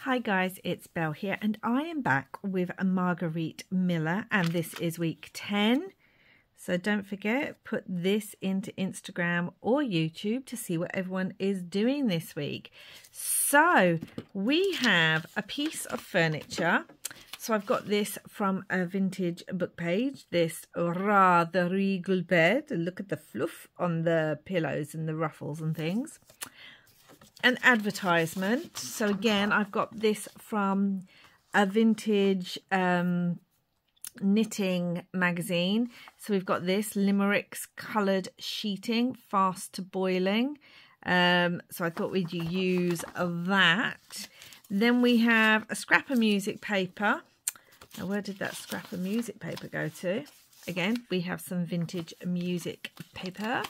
Hi guys, it's Belle here and I am back with Margarete Miller and this is week 10. So don't forget, put this into Instagram or YouTube to see what everyone is doing this week. So we have a piece of furniture. So I've got this from a vintage book page, this rather regal bed. Look at the fluff on the pillows and the ruffles and things. An advertisement. So again, I've got this from a vintage knitting magazine. So we've got this limericks coloured sheeting, fast to boiling. So I thought we'd use that. Then we have a scrap of music paper. Now where did that scrap of music paper go to? Again, we have some vintage music paper.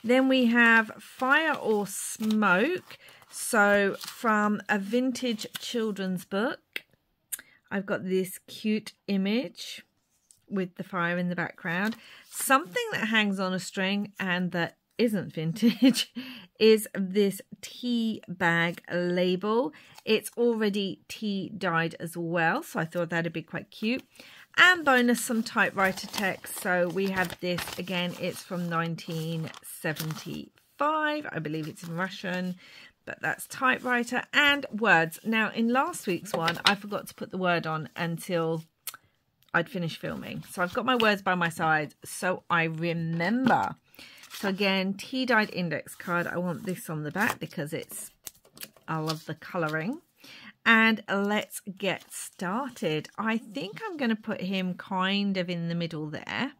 Then we have Fire or Smoke. So from a vintage children's book, I've got this cute image with the fire in the background. Something that hangs on a string and that isn't vintage is this tea bag label. It's already tea dyed as well, so I thought that'd be quite cute. And bonus, some typewriter text. So we have this again, it's from 1975. I believe it's in Russian, but that's typewriter and words. Now in last week's one, I forgot to put the word on until I'd finished filming. So I've got my words by my side so I remember. So again, tea dyed index card. I want this on the back because I love the colouring. And let's get started. I think I'm going to put him kind of in the middle there.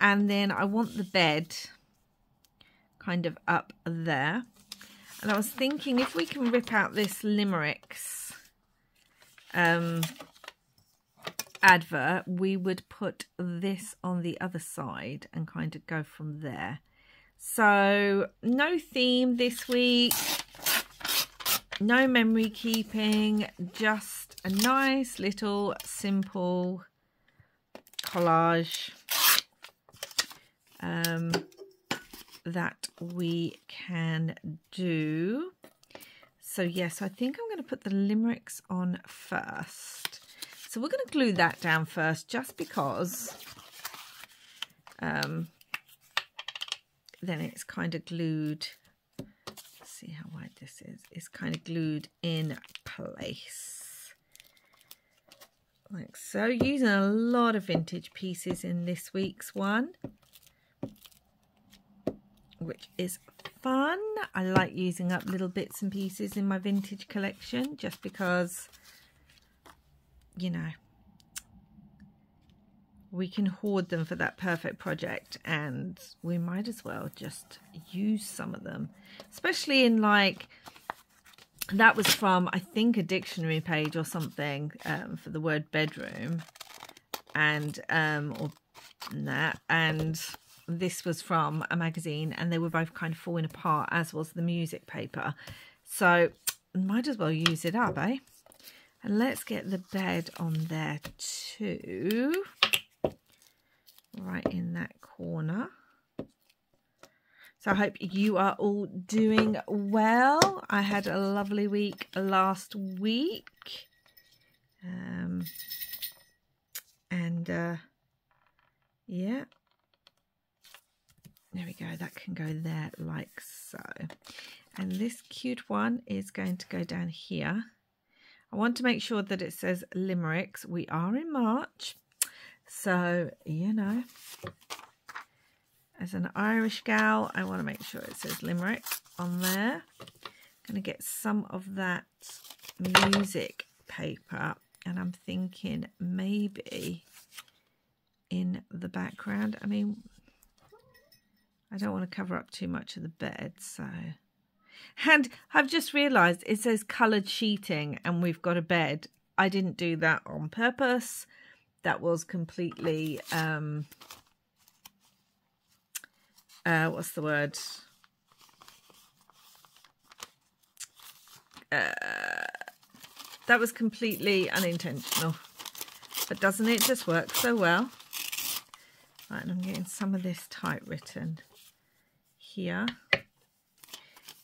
And then I want the bed kind of up there. And I was thinking if we can rip out this limericks advert, we would put this on the other side and kind of go from there. So no theme this week. No memory keeping, just a nice little simple collage that we can do. So yes, I think I'm going to put the limericks on first. So we're going to glue that down first just because then it's kind of glued. See how wide this is. It's kind of glued in place like so, using a lot of vintage pieces in this week's one, which is fun. I like using up little bits and pieces in my vintage collection just because, you know, we can hoard them for that perfect project and we might as well just use some of them, especially in like, that was from, I think, a dictionary page or something for the word bedroom and or that, and this was from a magazine and they were both kind of falling apart, as was the music paper. So might as well use it up, eh? And let's get the bed on there too. Right in that corner. So I hope you are all doing well. I had a lovely week last week. Yeah. There we go. That can go there like so. And this cute one is going to go down here. I want to make sure that it says limericks. We are in March. So, you know, as an Irish gal, I want to make sure it says limerick on there. I'm going to get some of that music paper and I'm thinking maybe in the background. I mean, I don't want to cover up too much of the bed, so. And I've just realised it says coloured sheeting and we've got a bed. I didn't do that on purpose. That was completely, what's the word? That was completely unintentional. But doesn't it just work so well? Right, and I'm getting some of this typewritten here.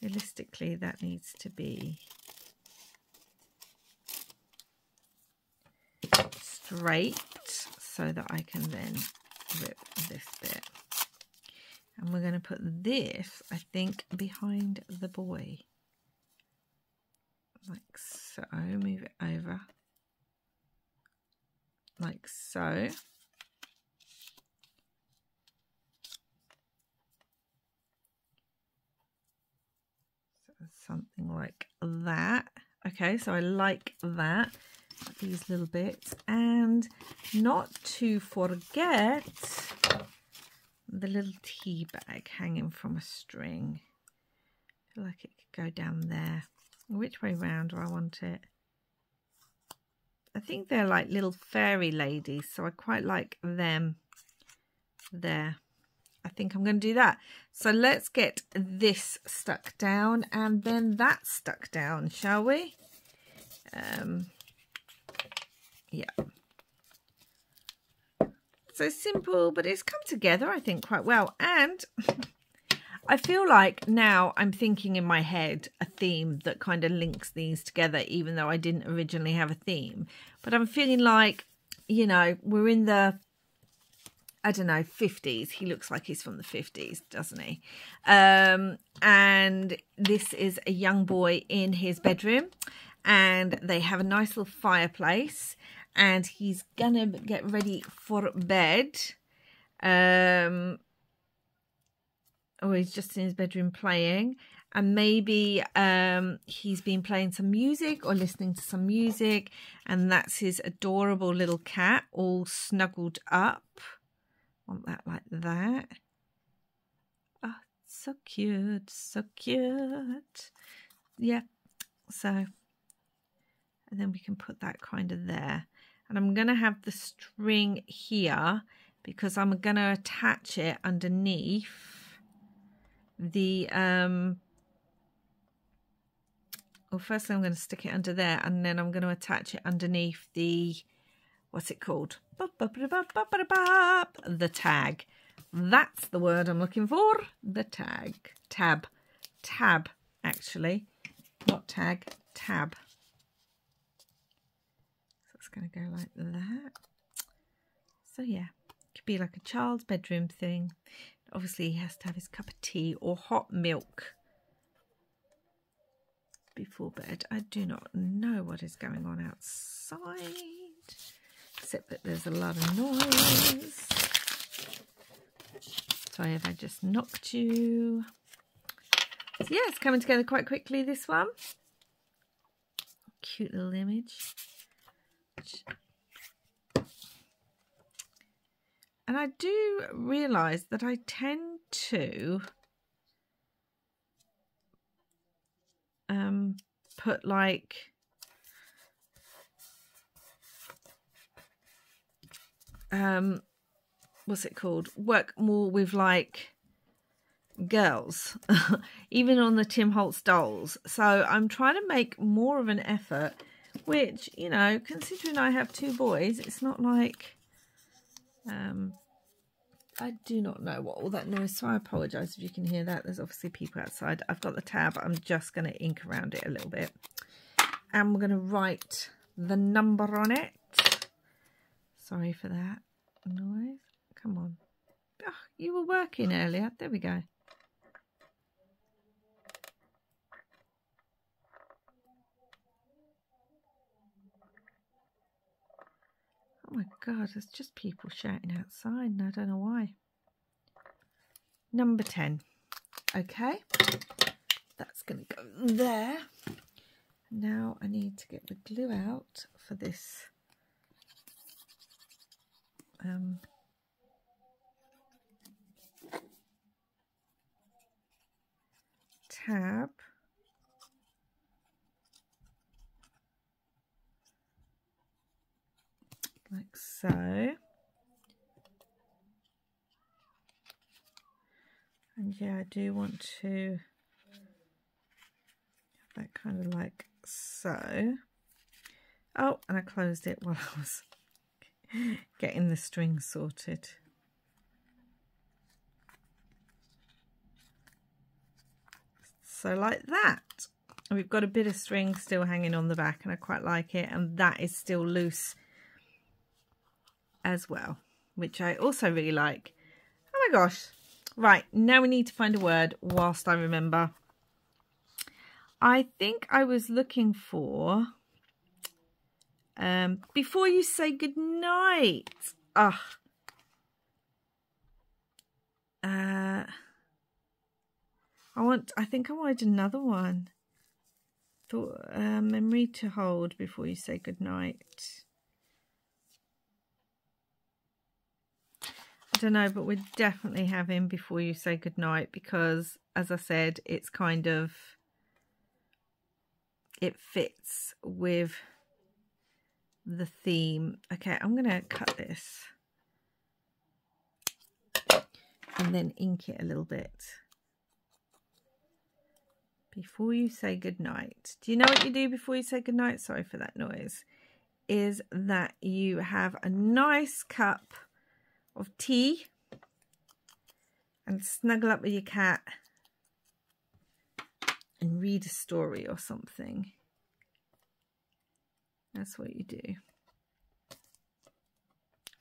Realistically, that needs to be straight so that I can then rip this bit. And we're going to put this, I think, behind the boy. Like so. Move it over. Like so. Something like that. Okay, so I like that. These little bits. And not to forget the little tea bag hanging from a string. I feel like it could go down there. Which way round do I want it? I think they're like little fairy ladies, so I quite like them there. I think I'm going to do that. So let's get this stuck down and then that stuck down, shall we? Yeah. So simple, but it's come together, I think, quite well. And I feel like now I'm thinking in my head a theme that kind of links these together, even though I didn't originally have a theme. But I'm feeling like, you know, we're in the, I don't know, 50s. He looks like he's from the 50s, doesn't he? And this is a young boy in his bedroom. And they have a nice little fireplace. And he's going to get ready for bed. Or he's just in his bedroom playing. And maybe he's been playing some music or listening to some music. And that's his adorable little cat all snuggled up. Want that like that. Oh, so cute, so cute. Yeah, so, and then we can put that kind of there. And I'm going to have the string here because I'm going to attach it underneath the, well, firstly I'm going to stick it under there and then I'm going to attach it underneath the, what's it called? The tag. That's the word I'm looking for. The tag. Tab. Tab, actually. Not tag. Tab. So it's going to go like that. So yeah, it could be like a child's bedroom thing. Obviously he has to have his cup of tea or hot milk before bed. I do not know what is going on outside. Except that there's a lot of noise. Sorry if I just knocked you. So yeah, it's coming together quite quickly, this one. Cute little image. And I do realise that I tend to put like what's it called? Work more with like girls, even on the Tim Holtz dolls. So I'm trying to make more of an effort, which, you know, considering I have two boys, it's not like I do not know what all that noise, so I apologise if you can hear that. There's obviously people outside. I've got the tab. I'm just going to ink around it a little bit. And we're going to write the number on it. Sorry for that noise. Come on. Oh, you were working earlier. There we go. Oh my God, there's just people shouting outside and I don't know why. Number 10. Okay, that's going to go there. Now I need to get the glue out for this tab. Like so. And yeah, I do want to have that kind of like so. Oh, and I closed it while I was getting the string sorted. So like that. And we've got a bit of string still hanging on the back and I quite like it. And that is still loose as well, which I also really like. Oh my gosh. Right, now we need to find a word whilst I remember. I think I was looking for before you say goodnight. I think I wanted another one. Thought memory to hold before you say goodnight. I don't know, but we're definitely having before you say goodnight because, as I said, it's kind of, it fits with the theme. Okay, I'm going to cut this and then ink it a little bit. Before you say goodnight. Do you know what you do before you say goodnight? Sorry for that noise. Is that you have a nice cup of tea and snuggle up with your cat and read a story or something. That's what you do. I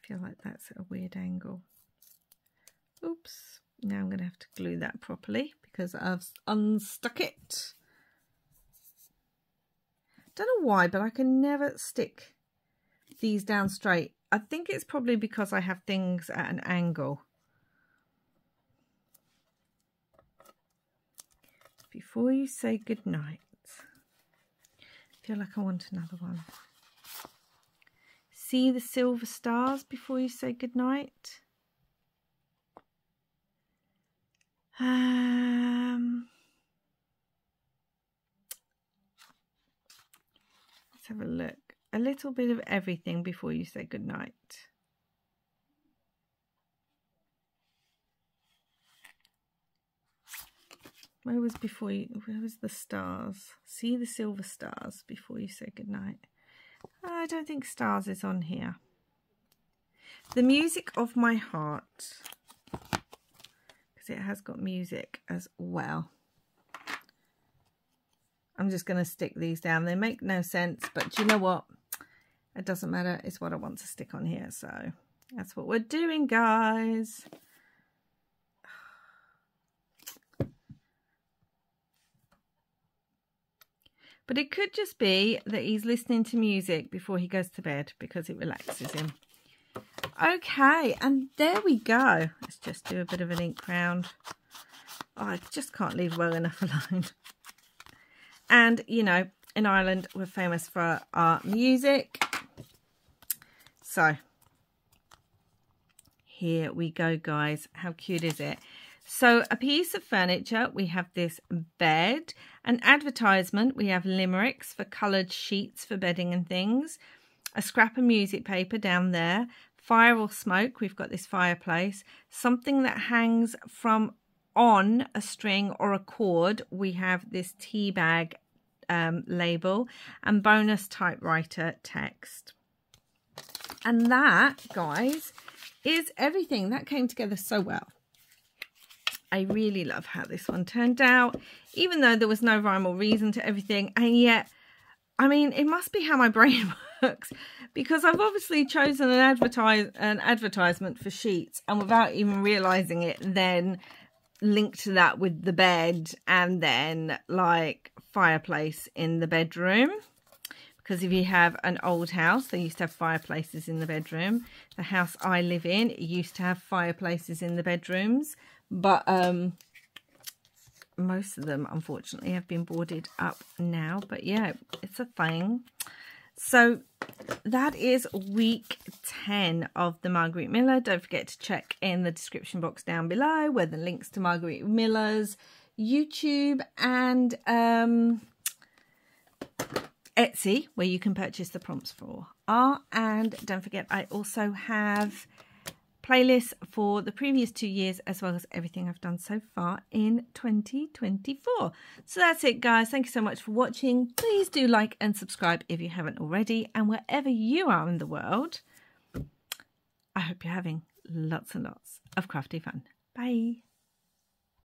feel like that's at a weird angle. Oops. Now I'm going to have to glue that properly because I've unstuck it. Don't know why, but I can never stick these down straight. I think it's probably because I have things at an angle. Before you say goodnight. I feel like I want another one. See the silver stars before you say goodnight. Let's have a look. A little bit of everything before you say goodnight. Where was the stars? See the silver stars before you say goodnight. I don't think stars is on here. The music of my heart. Because it has got music as well. I'm just going to stick these down. They make no sense, but do you know what? It doesn't matter. It's what I want to stick on here. So that's what we're doing, guys. But it could just be that he's listening to music before he goes to bed because it relaxes him. Okay, and there we go. Let's just do a bit of an ink round. Oh, I just can't leave well enough alone. And, you know, in Ireland, we're famous for our music. So, here we go, guys. How cute is it? So, a piece of furniture, we have this bed. An advertisement, we have limericks for coloured sheets for bedding and things. A scrap of music paper down there. Fire or smoke, we've got this fireplace. Something that hangs from on a string or a cord, we have this tea bag label and bonus typewriter text. And that, guys, is everything. That came together so well. I really love how this one turned out, even though there was no rhyme or reason to everything. And yet, I mean, it must be how my brain works, because I've obviously chosen an advertisement for sheets, and without even realizing it, then linked to that with the bed and then like fireplace in the bedroom. Because if you have an old house, they used to have fireplaces in the bedroom. The house I live in, it used to have fireplaces in the bedrooms, but most of them unfortunately have been boarded up now. But yeah, it's a thing. So that is week 10 of the Margarete Miller. Don't forget to check in the description box down below where the links to Margarete Miller's YouTube and Etsy, where you can purchase the prompts for are. And don't forget, I also have playlists for the previous 2 years, as well as everything I've done so far in 2024. So that's it, guys. Thank you so much for watching. Please do like and subscribe if you haven't already. And wherever you are in the world, I hope you're having lots and lots of crafty fun. Bye.